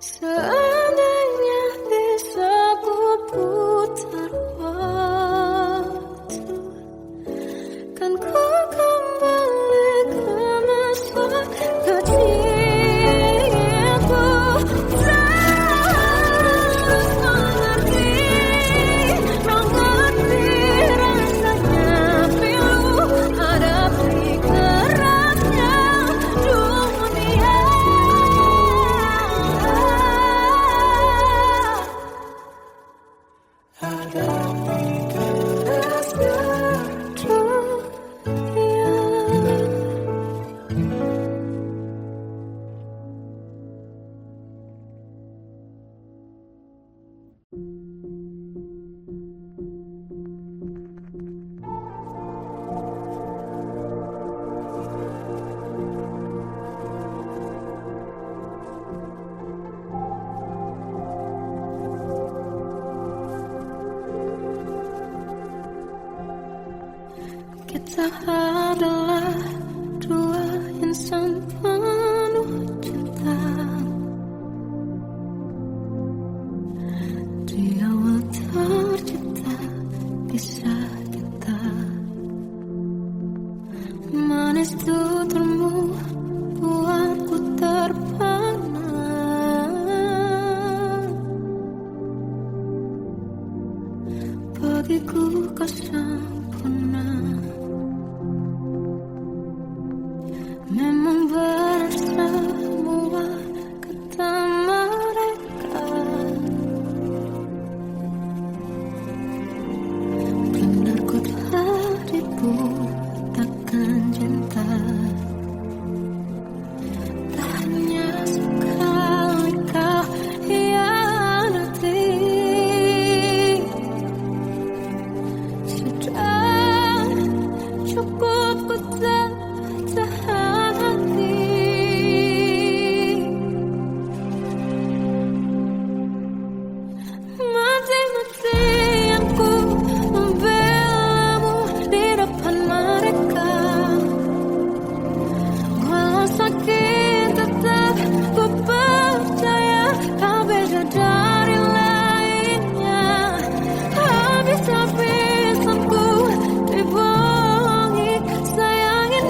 Seandainya bisa ku putar waktu, kan ku kembali ke masa kecilku. Terus mengerti rasanya pilu hadapi kerasnya dunia. Hadapi kerasnya dunia. Kita adalah dua insan penuh cinta. Di awal tercipta kisah kita. Manis tuturmu buatku terpana. Bagiku kau sempurna. Memang berat semua kata mereka. Benar ku telah dibutakan cinta. Tak hanya sekali kau hianati. Sudah cukup ku tahan hati. Mati-matian ku membelamu di depan mereka. Walau sakit tetap ku percaya kau beda dari lainnya. Habis-habisan ku dibohongi, sayangin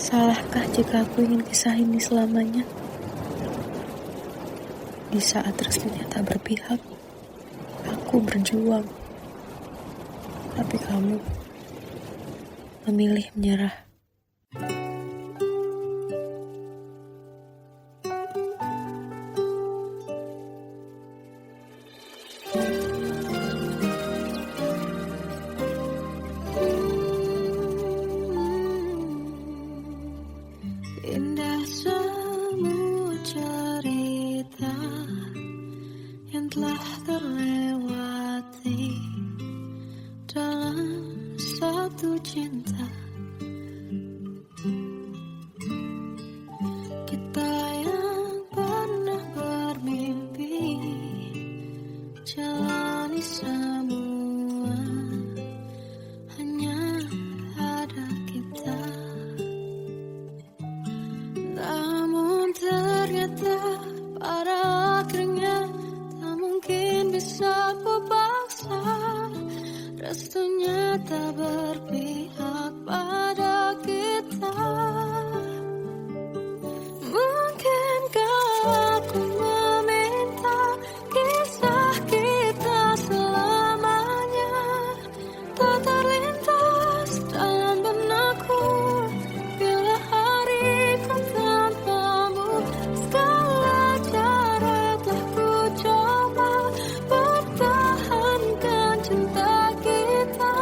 Salahkah jika aku ingin kisah ini selamanya? Di saat restunya tak berpihak, aku berjuang. Tapi kamu memilih menyerah. Indah semua cerita yang telah terlewati dalam satu cinta. Kita yang pernah bermimpi jalani semua, hanya ada kita. Namun ternyata pada akhirnya tak mungkin bisa ku paksa. Restunya tak berpihak pada kita. Mungkinkah aku meminta kisah kita selamanya tak terlintas dalam benakku bila hariku tanpamu. Segala cara telah ku coba pertahankan cinta kita.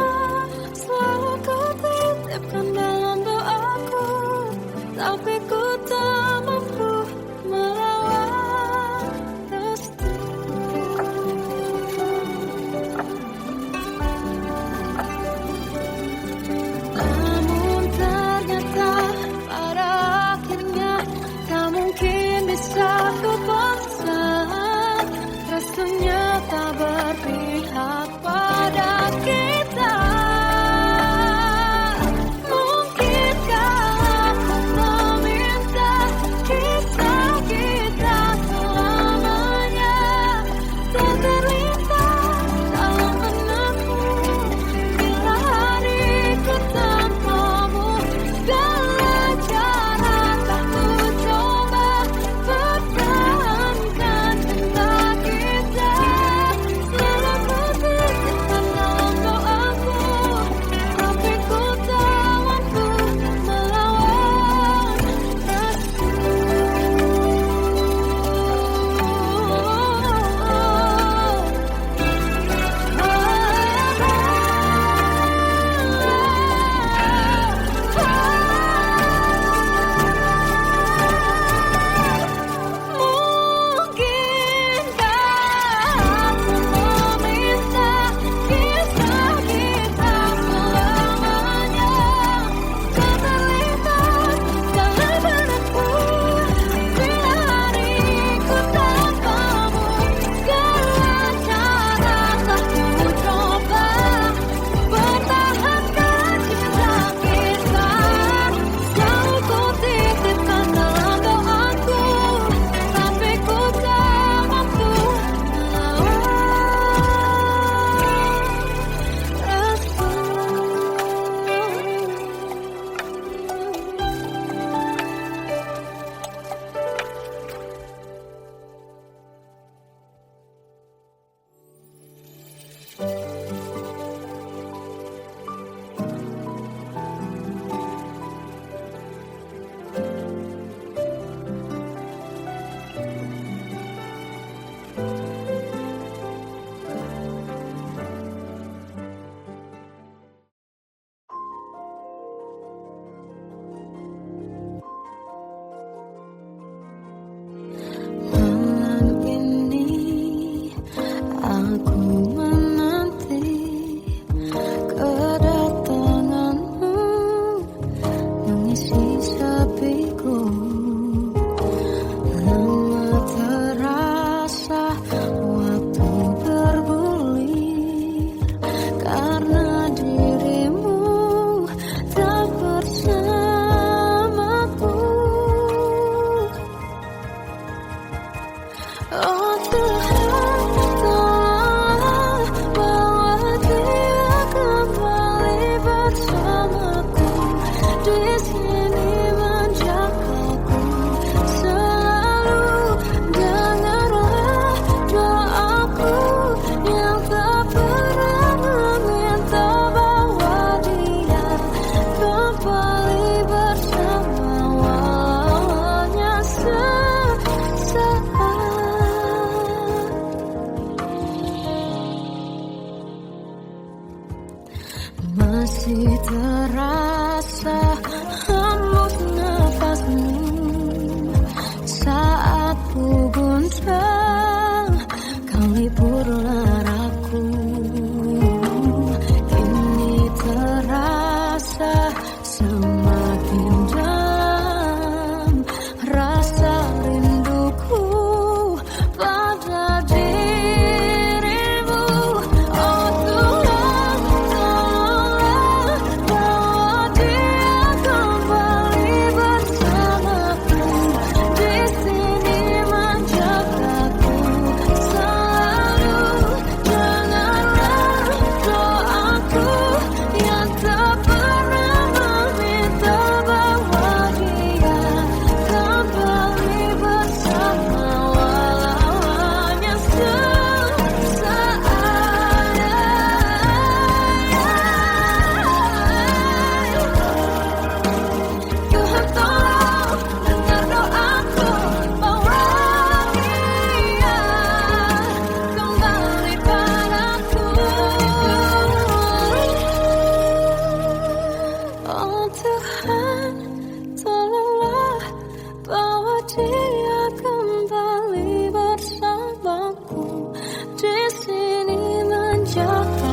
Selalu ku titipkan dalam doaku, tapi ku tak mampu melawan restu. Namun ternyata pada akhirnya tak mungkin bisa ku paksa. Restunya tak berpihak pada kita. Mungkinkah aku meminta kisah kita selamanya tak terlintas dalam benakku bila hariku tanpamu. Segala cara telah ku coba pertahankan cinta kita. Selalu ku titipkan dalam doaku, tapi ku tak mampu melawan restu. Mungkinkah aku meminta kisah kita selamanya tak terlintas dalam benakku bila hariku tanpamu. Segala cara telah ku coba pertahankan cinta kita. Selalu ku titipkan dalam doaku, tapi ku tak mampu melawan restu. Malam ini aku menanti kedatanganmu mengisi sepiku. Lama terasa waktu bergulir karena dirimu tak bersamaku. Oh Tuhan, tolonglah dia kembali bersamaku di sini menjagaku.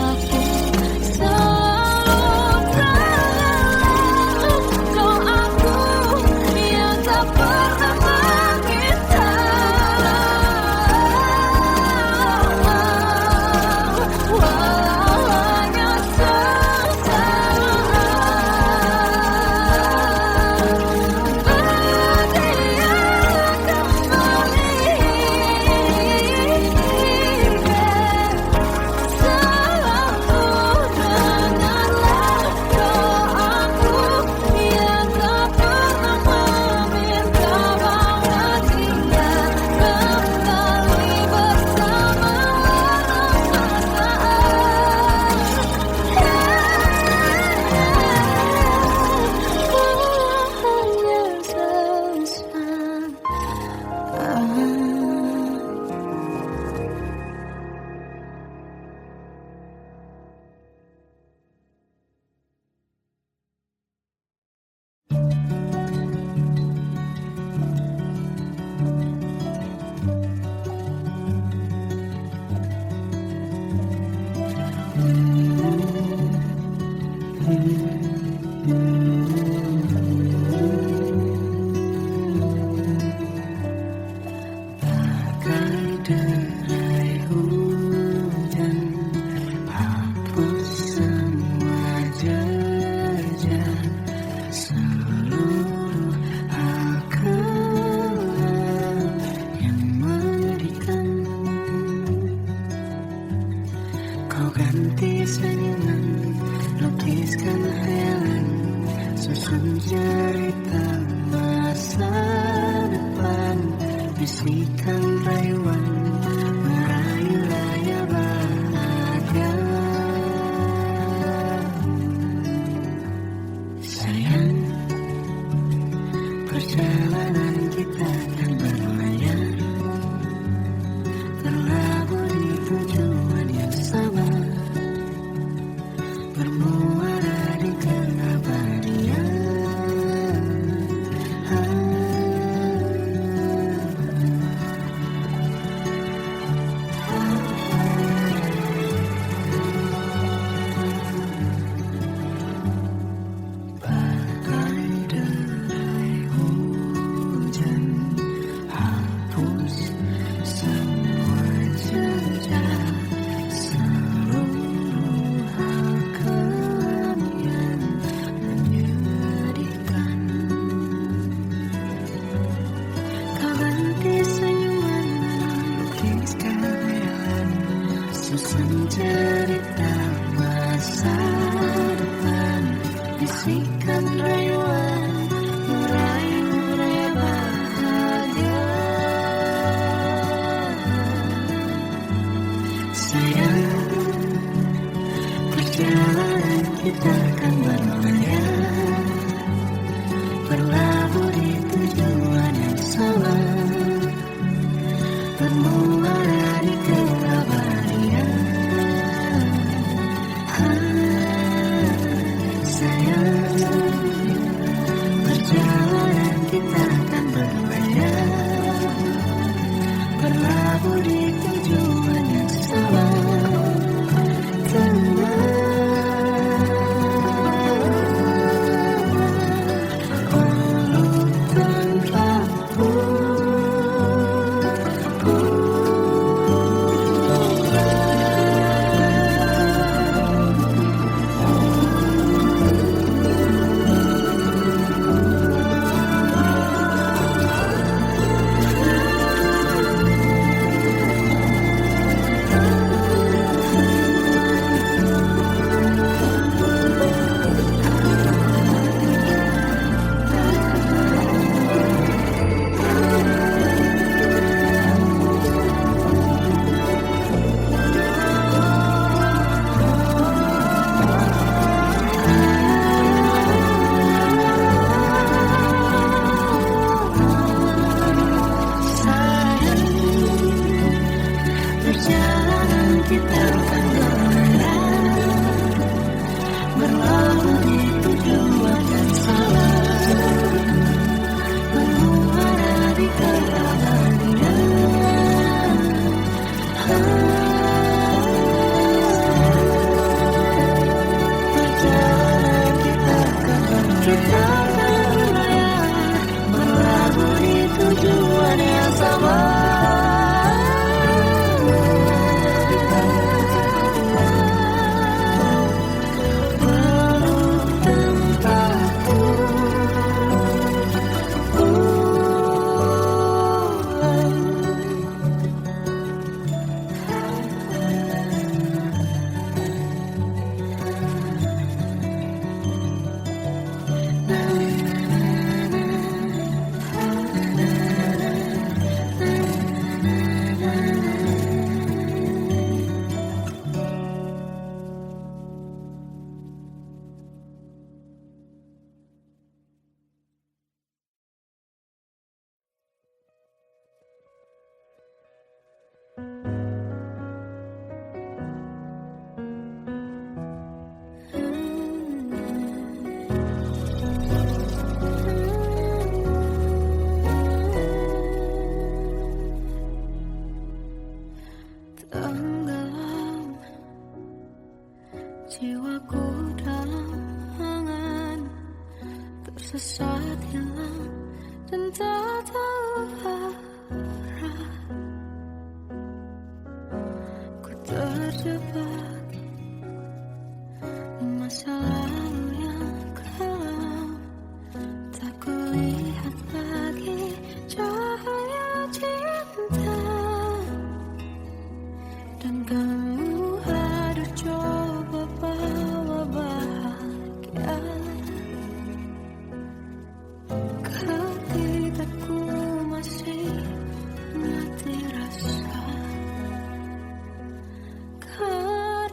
saat hilang dan tak tahu arah. Ku terjebak di masa lalu yang kelam. Tak kulihat lagi cahaya cinta. Dan kamu hadir coba bawa bahagia. Ketika ku masih mati rasa, karena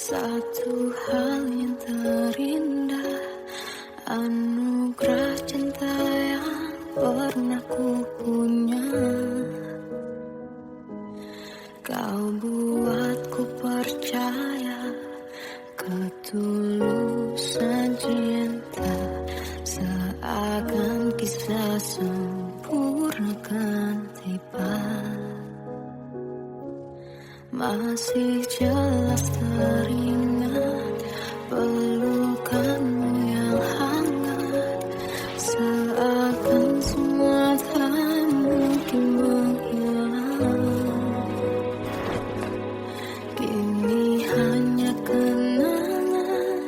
Satu hal yang terindah, anugerah cinta yang pernah ku punya. Kau buatku percaya ketulusan cinta, seakan kisah sempurna kan tiba. Masih jelas teringat pelukanmu yang hangat, seakan semua tak mungkin menghilang. Kini hanya kenangan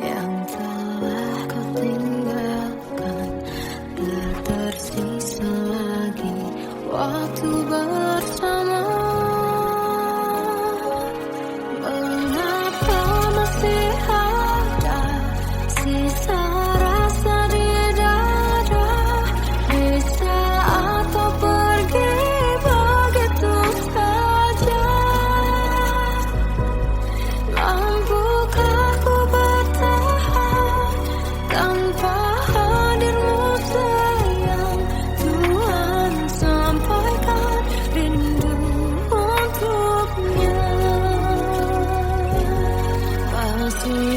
yang telah kau tinggalkan, tak tersisa lagi waktu bersama.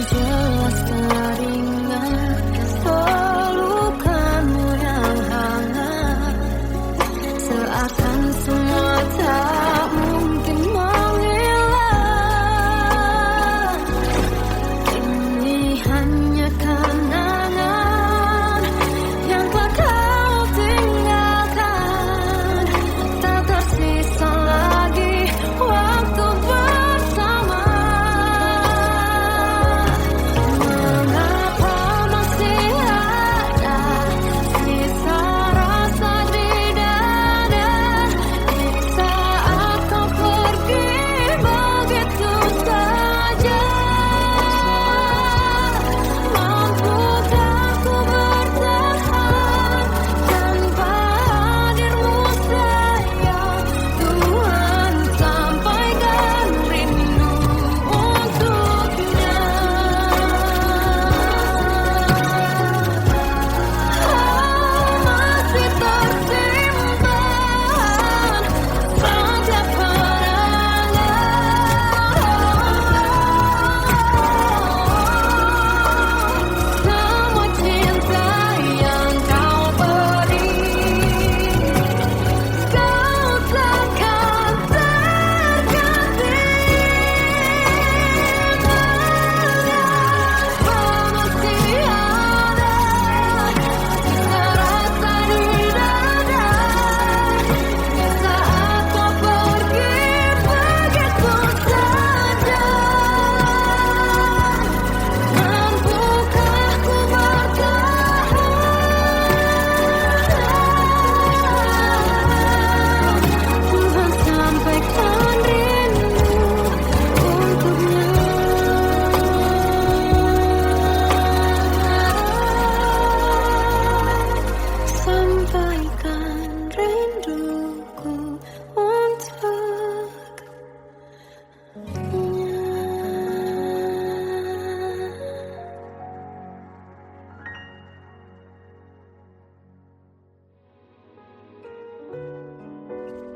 Jelas teringat pelukanmu yang hangat, seakan semua tak mungkin menghilang. Ini hanya kenangan yang telah kau tinggalkan, tak tersisa lagi waktu bersama.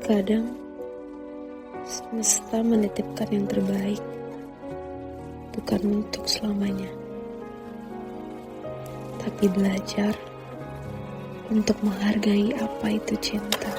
Kadang semesta menitipkan yang terbaik, bukan untuk selamanya, tapi belajar untuk menghargai apa itu cinta.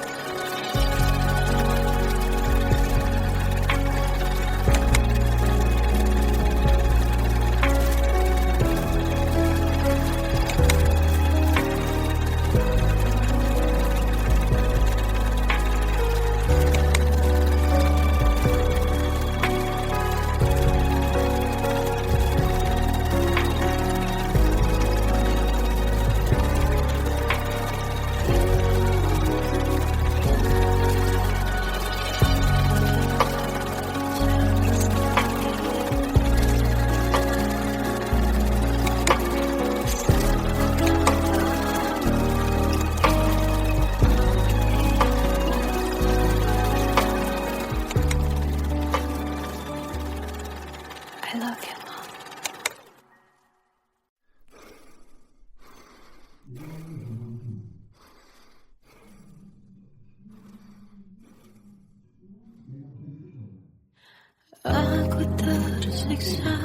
tersiksa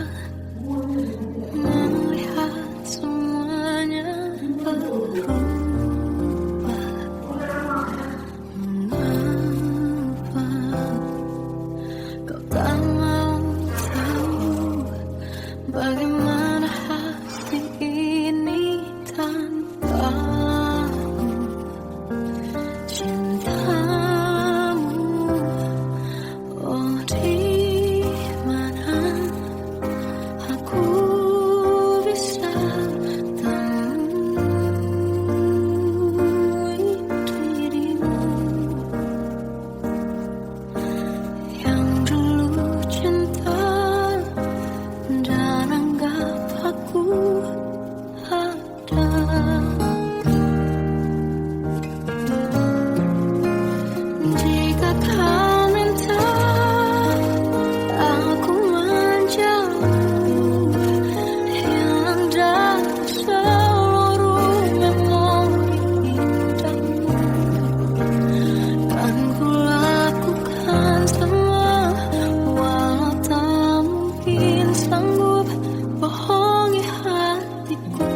melihat semuanya berubah. Mengapa kau tak mau tahu bagaimana hati ini tanpamu? Cintamu, oh di mana aku bisa temui dirimu yang dulu cinta dan anggap aku ada. Jika kau minta aku menjauh, hilang dari seluruh memori indahmu, kan ku lakukan semua, walau tak mungkin sanggup bohongi hatiku.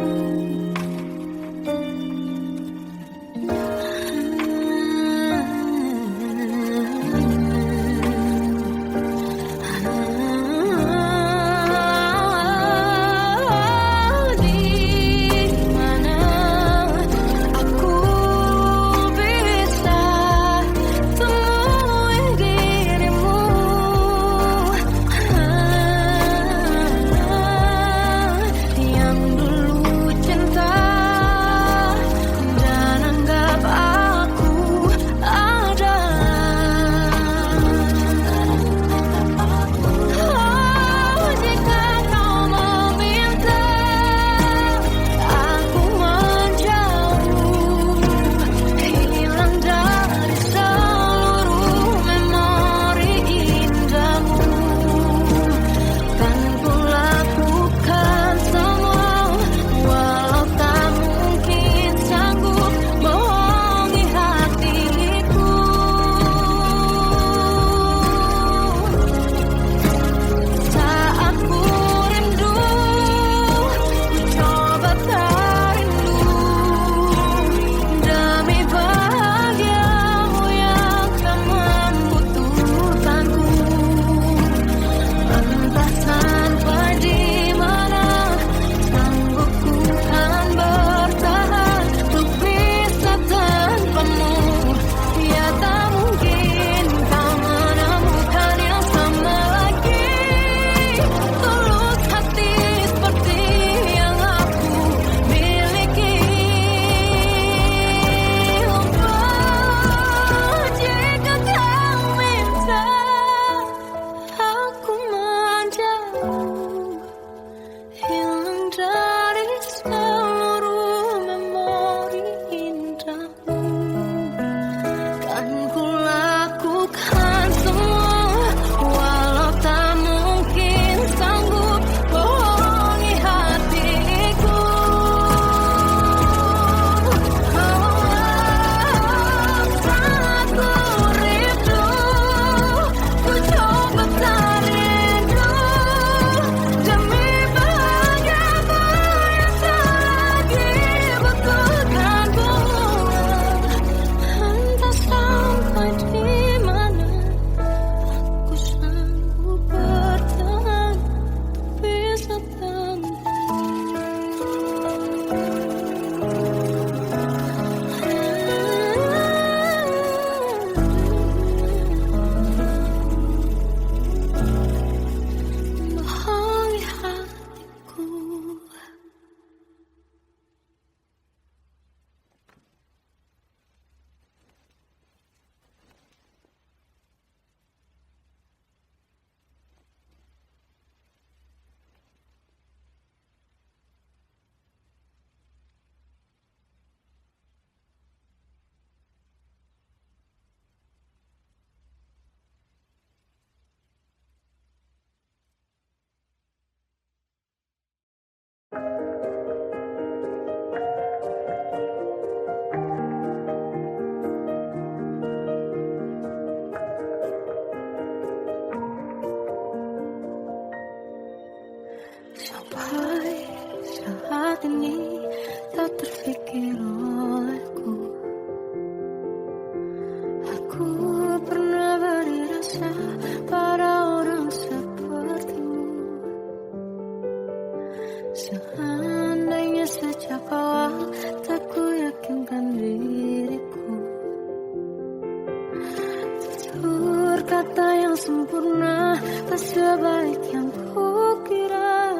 sempurna, tak sebaik yang kukira.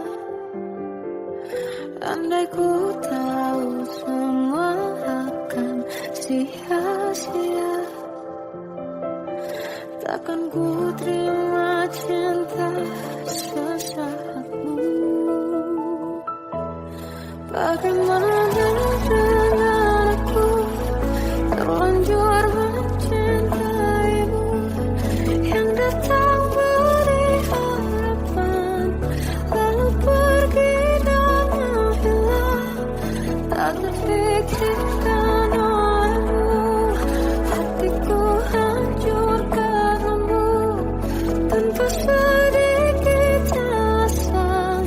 Andai ku tahu semua akan sia-sia, takkan ku terima cinta sesaatmu. Bagaimana dengan aku terlanjur mencintaimu, yang datang beri harapan lalu pergi dan menghilang, tak terpikirkan olehmu. Hatiku hancur karenamu, tanpa sedikit alasan,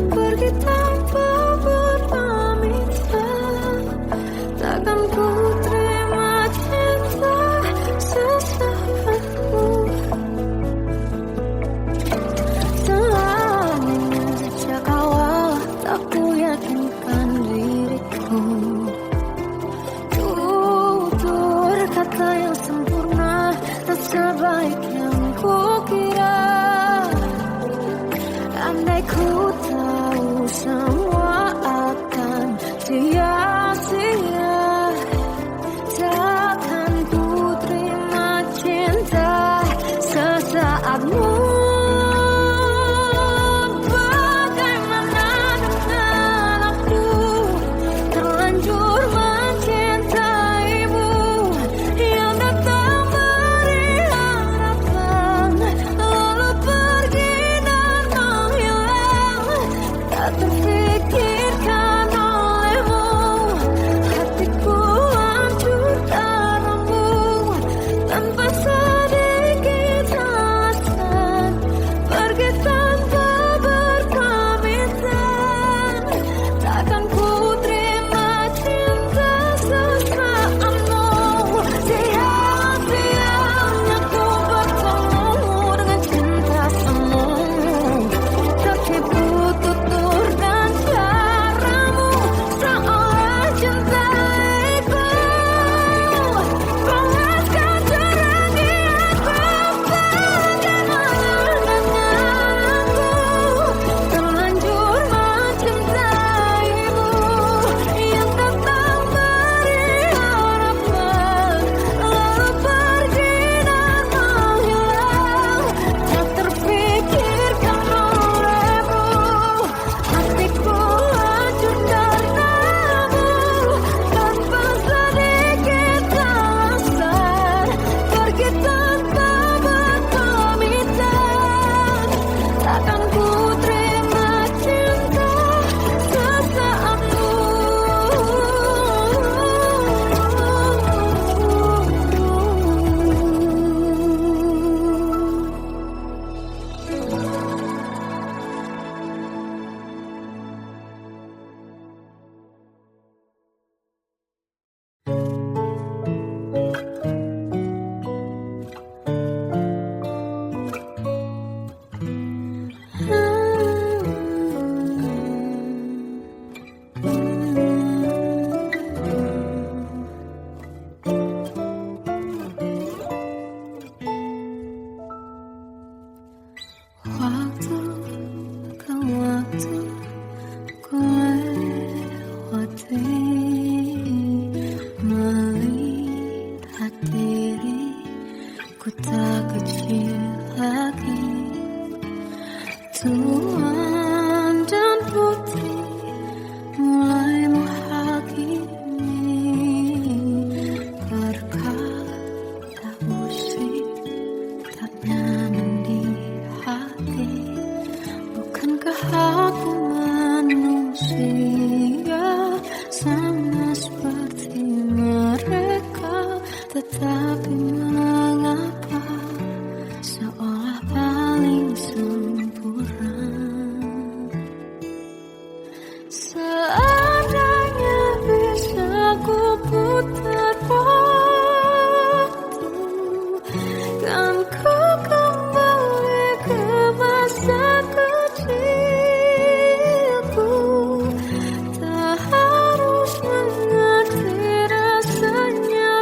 pergi tanpa berpamitan. Takkan ku terima cinta sesaatmu. Selama sejak awal tak ku yakinkan diriku, tutur kata yang sempurna, tak sebaik yang kukira. Andai ku tahu semua akan sia-sia, takkan ku terima cinta sesaatmu. Bagaimana dengan aku terlanjur mencintaimu, yang datang beri harapan lalu pergi dan menghilang, tak terpikirkan olehmu. Hatiku hancur karenamu, tanpa sedikit alasan, pergi tanpa berpamitan. Takkan ku terima cinta sesaatmu. Sia-sianya ku bertemu dengan cinta semu, tertipu tutur dan caramu, seolah cintaiku panaskan terang di aku. Bagaimana dengan aku terlanjur mencintaimu, yang datang beri harapan lalu pergi dan menghilang, tak terpikirkan olehmu. Hatiku hancur karenamu, tanpa sedikit alasan, pergi tanpa berpamitan. Takkan ku terima cinta sesaatmu. Waktu ke waktu ku lewati, melihat diri ku tak kecil lagi. Tuan dan putri mulai menghakimi, berkata musik tak nyaman di hati. Bukankah aku manusia sama seperti mereka, tetapi mengapa seolah paling sempurna? Seandainya bisa ku putar waktu, kan ku kembali ke masa kecilku. Tak harus mengerti rasanya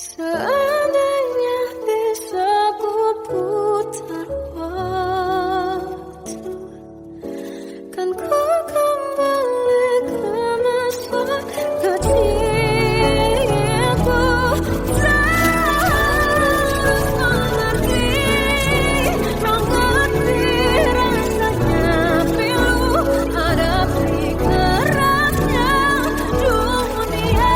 Seandainya bisa ku putar waktu, kan ku kembali ke masa kecilku. Terus mengerti rasanya pilu hadapi kerasnya dunia.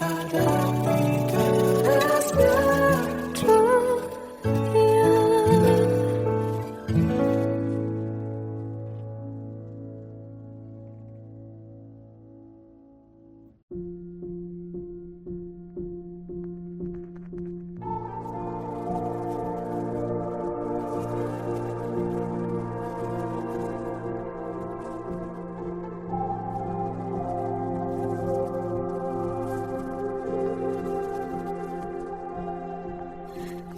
Hadapi kerasnya dunia.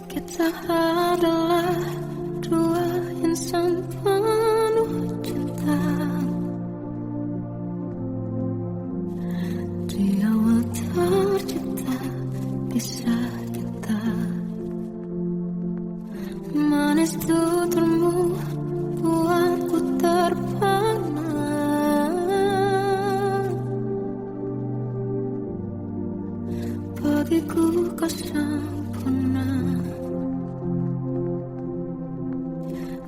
Kita adalah dua insan penuh cinta. Di awal tercipta kisah kita. Manis tuturmu buatku terpana. Bagiku kau sempurna.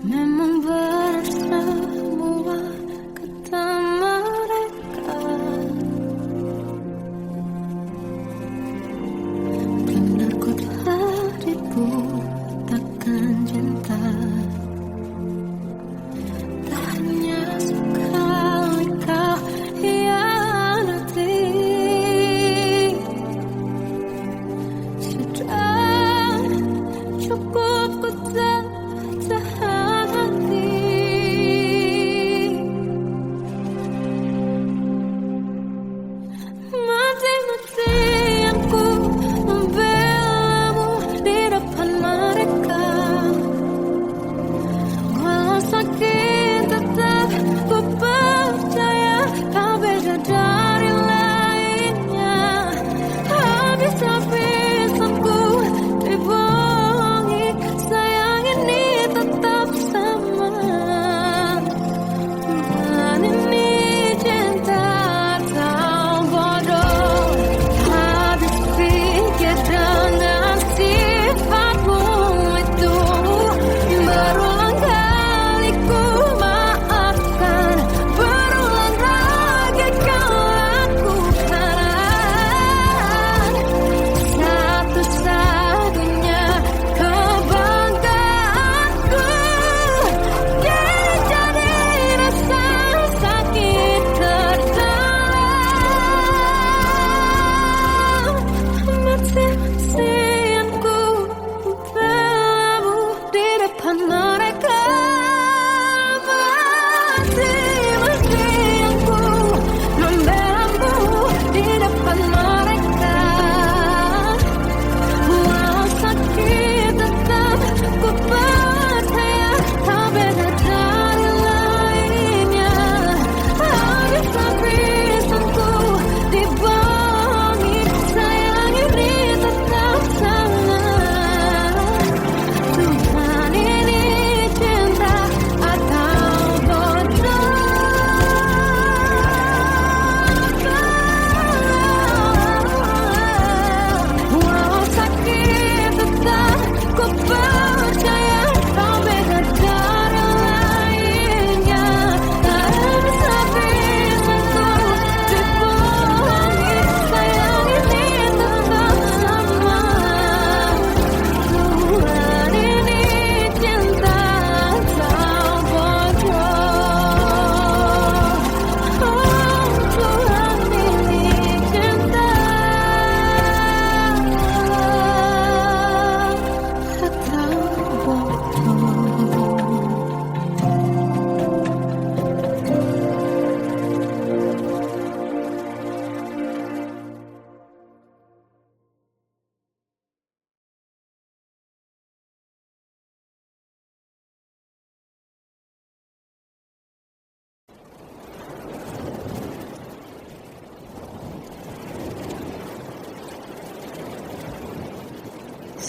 Memang benar semua kata mereka. Benar ku telah dibutakan cinta. Tak hanya sekali kau hianati. Sudah cukup ku tak tahan hati.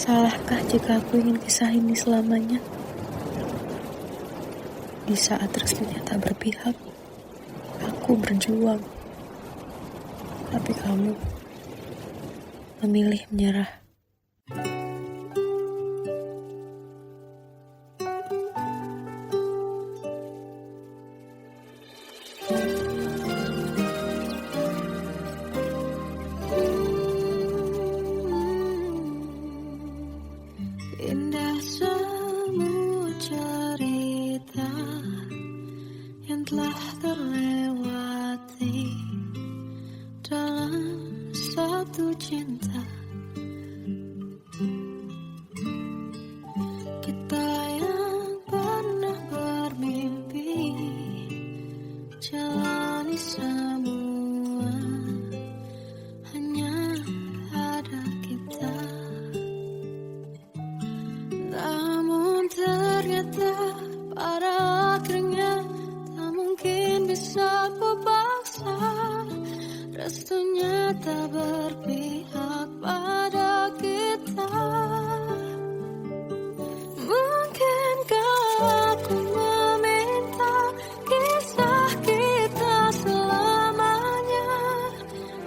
Salahkah jika aku ingin kisah ini selamanya? Di saat restunya tak berpihak, aku berjuang. Tapi kamu memilih menyerah. Indah semua cerita yang telah terlewati dalam satu cinta. Kita yang pernah bermimpi jalani semua, hanya ada kita. Namun ternyata pada akhirnya tak mungkin bisa ku paksa. Restunya tak berpihak pada kita. Mungkinkah aku meminta kisah kita selamanya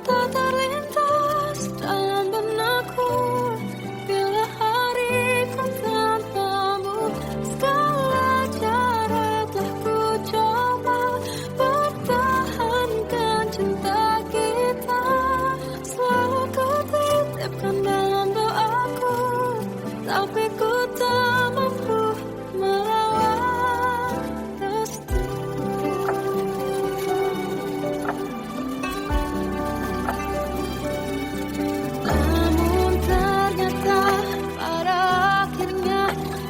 tak terlintas dalam benakku bila hariku tanpamu. Segala cara telah ku coba pertahankan cinta kita. Selalu ku titipkan dalam doaku, tapi ku tak mampu melawan restu. Namun ternyata pada akhirnya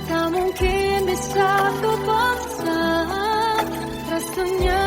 tak mungkin bisa ku paksa. Restunya